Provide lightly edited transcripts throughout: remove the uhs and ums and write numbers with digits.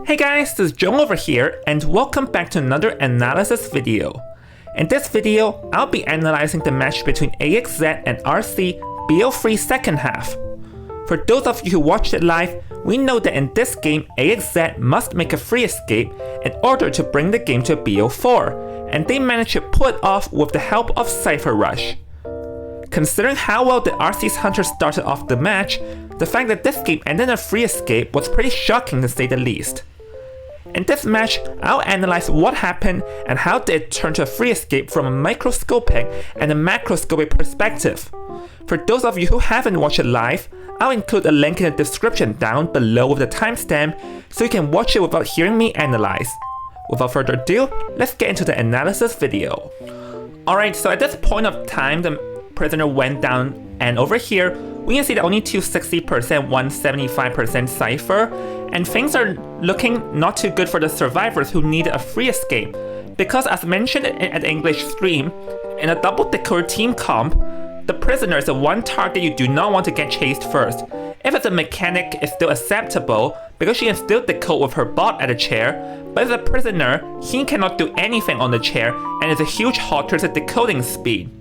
Hey guys, this is Jong over here, and welcome back to another analysis video. In this video, I'll be analyzing the match between AXZ and RC BO3 second half. For those of you who watched it live, we know that in this game, AXZ must make a free escape in order to bring the game to BO4, and they managed to pull it off with the help of Cipher Rush. Considering how well the RC's Hunter started off the match, the fact that this game ended in a free escape was pretty shocking to say the least. In this match, I'll analyze what happened and how did it turn to a free escape from a microscopic and a macroscopic perspective. For those of you who haven't watched it live, I'll include a link in the description down below with the timestamp so you can watch it without hearing me analyze. Without further ado, let's get into the analysis video. Alright, so at this point of time, the prisoner went down, and over here, we can see that only 260%, 175% Cipher, and things are looking not too good for the survivors who needed a free escape. Because as mentioned at the English stream, in a double decoder team comp, the prisoner is the one target you do not want to get chased first. If it's a mechanic, it's still acceptable because she can still decode with her bot at a chair, but as a prisoner, he cannot do anything on the chair and is a huge halter to decoding speed.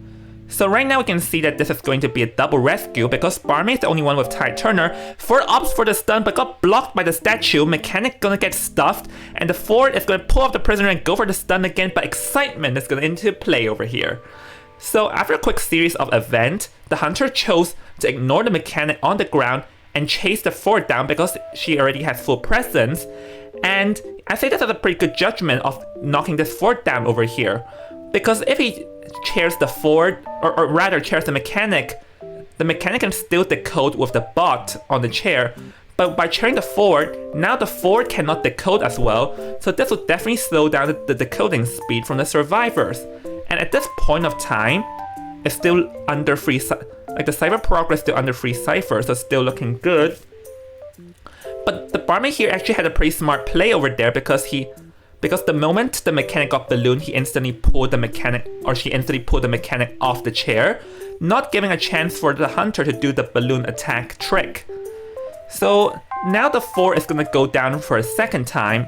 So right now we can see that this is going to be a double rescue because Barmaid is the only one with Tide Turner. Ford opts for the stun but got blocked by the statue, Mechanic gonna get stuffed, and the Ford is gonna pull off the prisoner and go for the stun again, but Excitement is gonna into play over here. So after a quick series of events, the Hunter chose to ignore the Mechanic on the ground and chase the Ford down because she already has full presence, and I say this is a pretty good judgment of knocking this Ford down over here, because if he chairs the Ford, or rather chairs the Mechanic can still decode with the bot on the chair, but by chairing the Ford, now the Ford cannot decode as well, so this will definitely slow down the decoding speed from the survivors. And at this point of time, it's still under free, like the Cipher progress still under free Cipher, so it's still looking good. But the Barmaid here actually had a pretty smart play over there because the moment the Mechanic got ballooned, she instantly pulled the Mechanic off the chair, not giving a chance for the Hunter to do the balloon attack trick. So now the Ford is gonna go down for a second time,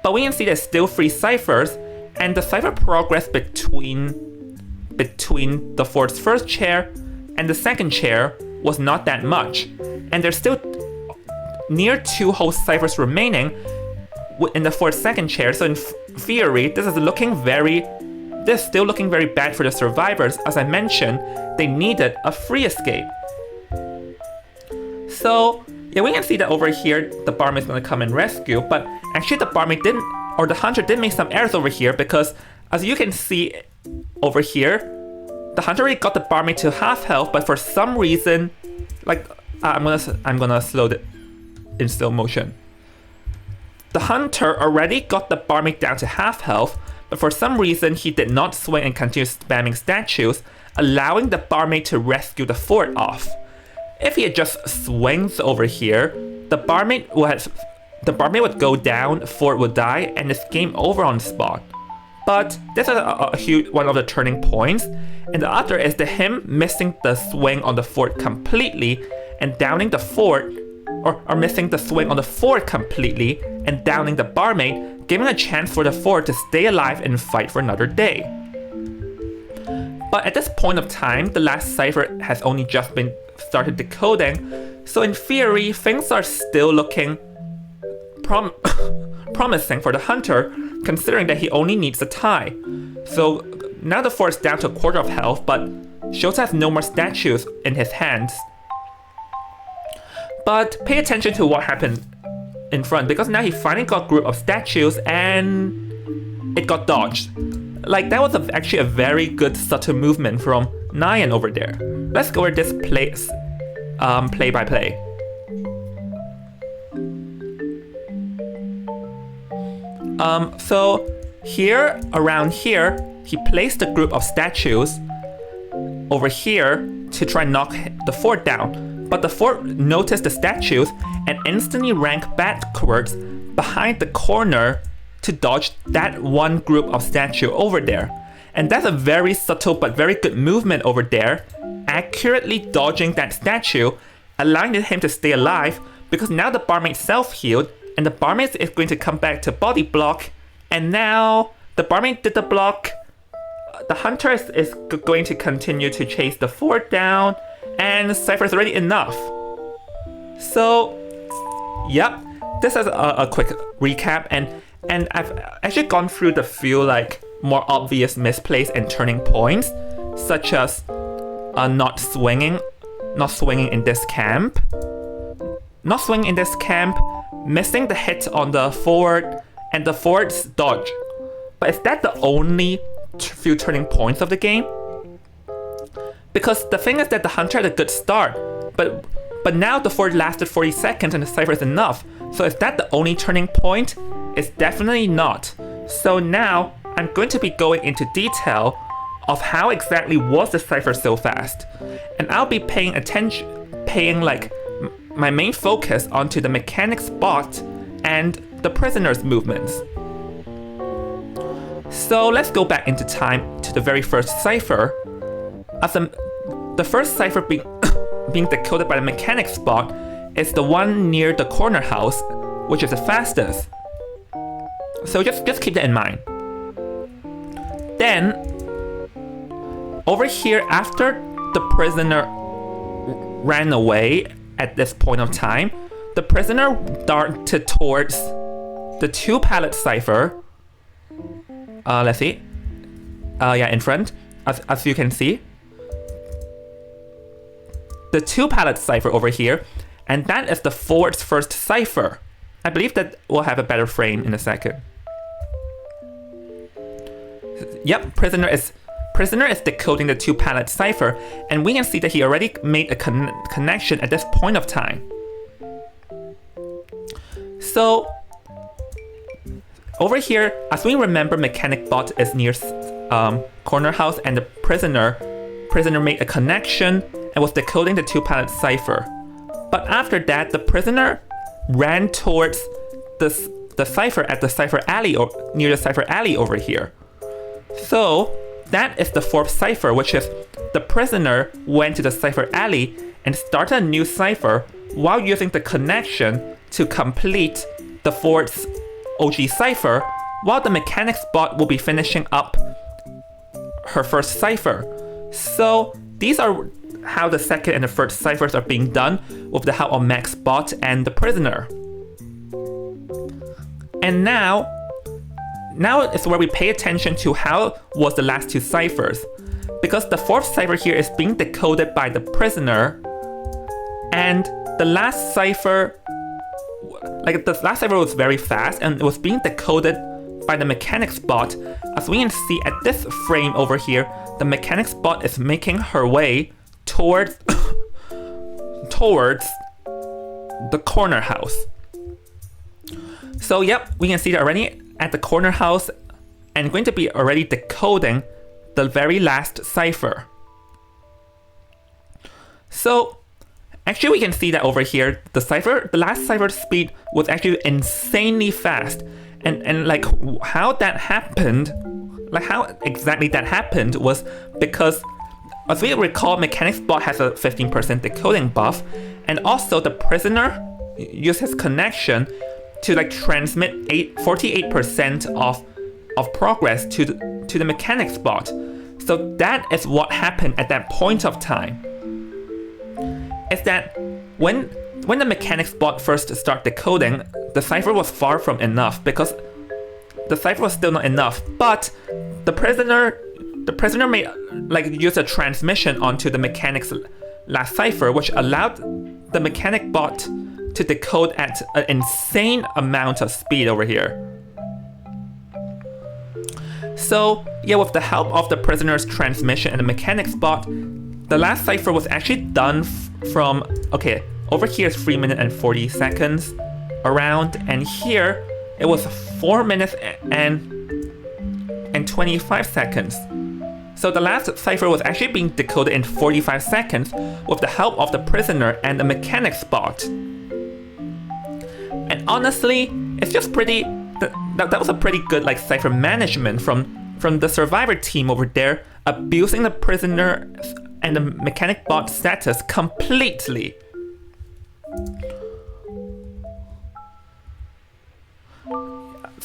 but we can see there's still free Ciphers, and the Cipher progress between the Ford's first chair and the second chair was not that much, and there's still near 2 whole Ciphers remaining in the Ford's second chair, so in theory, this is still looking very bad for the survivors. As I mentioned, they needed a free escape. So yeah, we can see that over here, the Barmaid is going to come and rescue, but actually the Hunter did make some errors over here because, as you can see over here, the Hunter already got the Barmaid to half health, but for some reason, like I'm gonna slow it in slow motion. The Hunter already got the Barmaid down to half health, but for some reason he did not swing and continue spamming statues, allowing the Barmaid to rescue the Ford off. If he had just swings over here, the Barmaid would go down, Ford would die, and it's game over on the spot. But this is a huge one of the turning points, and the other is him missing the swing on the Ford completely and downing the Ford, or missing the swing on the Ford completely and downing the Barmaid, giving a chance for the Ford to stay alive and fight for another day. But at this point of time, the last Cipher has only just been started decoding, so in theory, things are still looking promising for the Hunter, considering that he only needs a tie. So now the Ford is down to a quarter of health, but Shota has no more statues in his hands. But pay attention to what happened in front, because now he finally got a group of statues and it got dodged. Like, that was actually a very good subtle movement from Nyan over there. Let's go over this play by play. So here, around here, he placed a group of statues over here to try and knock the Ford down. But the Ford noticed the statues and instantly ran backwards behind the corner to dodge that one group of statue over there. And that's a very subtle but very good movement over there, accurately dodging that statue, allowing him to stay alive because now the Barmaid self-healed and the barmaid is going to come back to body block, and now the barmaid did the block. The hunter is going to continue to chase the fort down, and Cipher is already enough. So, yep, this is a quick recap, and I've actually gone through the few like more obvious misplays and turning points, such as not swinging in this camp, missing the hit on the fort, and the fort's dodge. But is that the only few turning points of the game? Because the thing is that the hunter had a good start, but now the fort lasted 40 seconds and the Cipher is enough. So is that the only turning point? It's definitely not. So now I'm going to be going into detail of how exactly was the Cipher so fast, and I'll be paying like my main focus onto the mechanic spot and the prisoner's movements. So let's go back into time to the very first Cipher. As the first Cipher being decoded by the mechanic spot is the one near the corner house, which is the fastest. So just keep that in mind. Then, over here, after the prisoner ran away at this point of time, the prisoner darted towards the 2-pallet Cipher. Let's see. Yeah, in front, as you can see. The 2-pallet Cipher over here, and that is the fort's first Cipher. I believe that we'll have a better frame in a second. Yep, prisoner is decoding the 2-pallet Cipher, and we can see that he already made a connection at this point of time. So over here, as we remember, mechanic bot is near corner house, and the prisoner made a connection and was decoding the 2-pallet Cipher. But after that, the prisoner ran towards the Cipher at the Cipher alley, or near the Cipher alley over here. So that is the 4th Cipher, which is the prisoner went to the Cipher alley and started a new Cipher while using the connection to complete the fort's OG Cipher, while the mechanic spot will be finishing up her first Cipher. So these are how the 2nd and the 3rd Ciphers are being done with the help of Max Bot and the prisoner. And now is where we pay attention to how was the last 2 Ciphers, because the 4th Cipher here is being decoded by the prisoner, and the last Cipher, was very fast, and it was being decoded by the mechanic spot. As we can see at this frame over here, the mechanic spot is making her way towards the corner house. So yep, we can see that already at the corner house, and going to be already decoding the very last Cipher. So actually we can see that over here, the last Cipher speed was actually insanely fast, and like how that happened, like how exactly that happened was because, as we recall, mechanic spot has a 15% decoding buff, and also the prisoner used his connection to like transmit 48% of progress to the mechanic spot. So that is what happened at that point of time. Is that when the mechanic spot first started decoding, the Cipher was far from enough, because the Cipher was still not enough, but the prisoner made use a transmission onto the mechanic's last Cipher, which allowed the mechanic bot to decode at an insane amount of speed over here. So yeah, with the help of the prisoner's transmission and the mechanic spot, the last Cipher was actually done from, okay, over here is 3 minutes and 40 seconds around, and here it was 4 minutes and 25 seconds. So the last Cipher was actually being decoded in 45 seconds with the help of the prisoner and the mechanic spot. And honestly, it's just that was a pretty good Cipher management from the survivor team over there, abusing the prisoner and the mechanic bot status completely.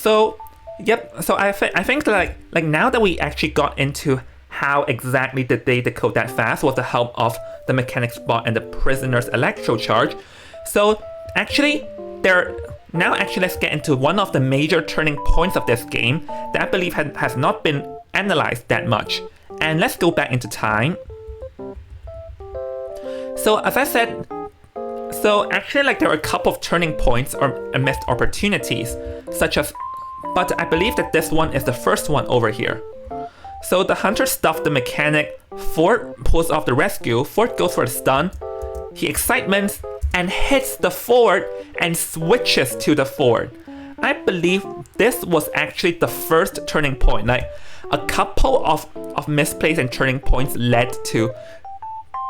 So, yep. So I think like now that we actually got into how exactly did they decode that fast with the help of the mechanic's bot and the prisoner's electro charge. So actually, let's get into one of the major turning points of this game that I believe has not been analyzed that much. And let's go back into time. So as I said, so actually like there are a couple of turning points or missed opportunities, but I believe that this one is the first one over here. So the hunter stuffed the mechanic, Ford pulls off the rescue, Ford goes for a stun, he excitements and hits the Ford and switches to the Ford. I believe this was actually the first turning point. Like a couple of misplays and turning points led to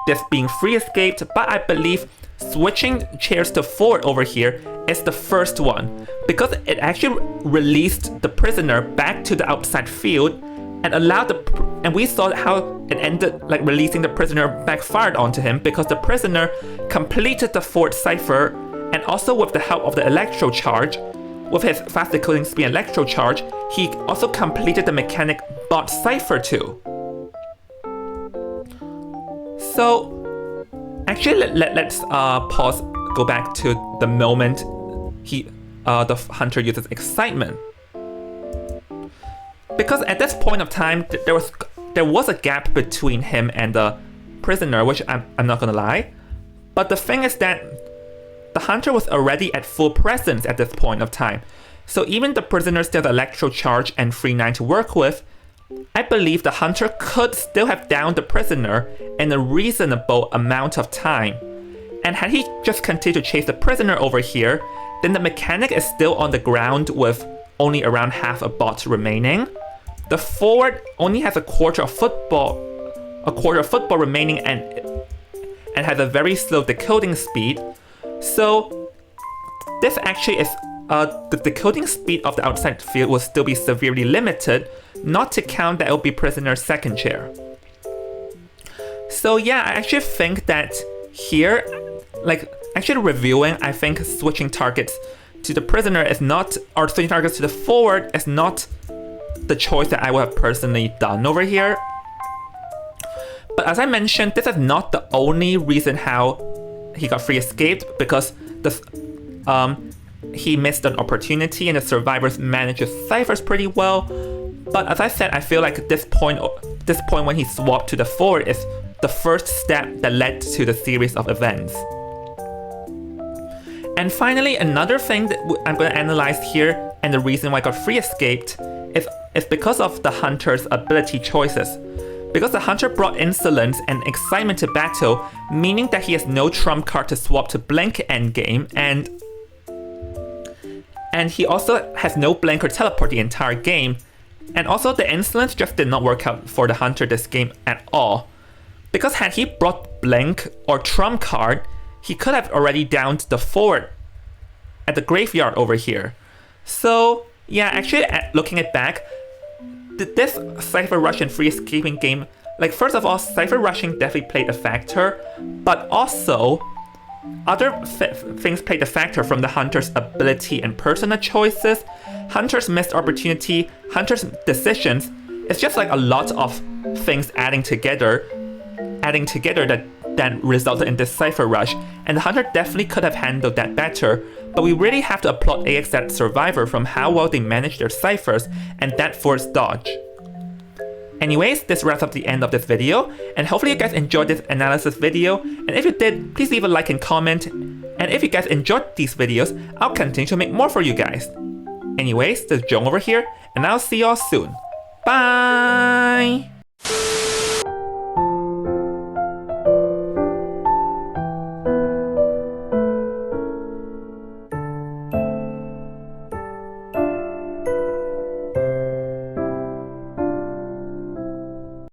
this being free escaped, but I believe switching chairs to Ford over here is the first one because it actually released the prisoner back to the outside field and and we saw how it ended, like releasing the prisoner backfired onto him because the prisoner completed the Ford cipher, and also with the help of the electro charge, with his fast decoding speed electro charge, he also completed the mechanic bot cipher too. So actually let's pause, go back to the moment the hunter uses excitement. Because at this point of time, there was a gap between him and the prisoner, which I'm not gonna lie. But the thing is that the hunter was already at full presence at this point of time. So even the prisoner still had electro charge and free 9 to work with, I believe the hunter could still have downed the prisoner in a reasonable amount of time. And had he just continued to chase the prisoner over here, then the mechanic is still on the ground with only around half a bot remaining. The Ford only has a quarter of football remaining and has a very slow decoding speed. So this actually is the decoding speed of the outside field will still be severely limited, not to count that it will be prisoner's second chair. So yeah, I actually think that here, like actually reviewing, I think switching targets to the prisoner is not, or switching targets to the Ford is not the choice that I would have personally done over here. But as I mentioned, this is not the only reason how he got free escaped, because he missed an opportunity and the survivors managed his ciphers pretty well. But as I said, I feel like this point when he swapped to the Ford is the first step that led to the series of events. And finally, another thing that I'm going to analyze here, and the reason why I got free escaped, is because of the hunter's ability choices. Because the hunter brought insolence and excitement to battle, meaning that he has no trump card to swap to blank endgame, and he also has no blank or teleport the entire game. And also the insolence just did not work out for the hunter this game at all. Because had he brought blank or trump card, he could have already downed the Ford at the graveyard over here. So yeah, actually looking it back, this Cipher Rush and free escaping game, like first of all, Cipher Rushing definitely played a factor, but also other things played a factor, from the hunter's ability and personal choices, hunter's missed opportunity, hunter's decisions. It's just like a lot of things adding together that resulted in this Cipher Rush, and the hunter definitely could have handled that better, but we really have to applaud AXZ Survivor from how well they managed their ciphers and that forced dodge. Anyways, this wraps up the end of this video, and hopefully you guys enjoyed this analysis video, and if you did, please leave a like and comment, and if you guys enjoyed these videos, I'll continue to make more for you guys. Anyways, this is Jong over here, and I'll see y'all soon. Bye!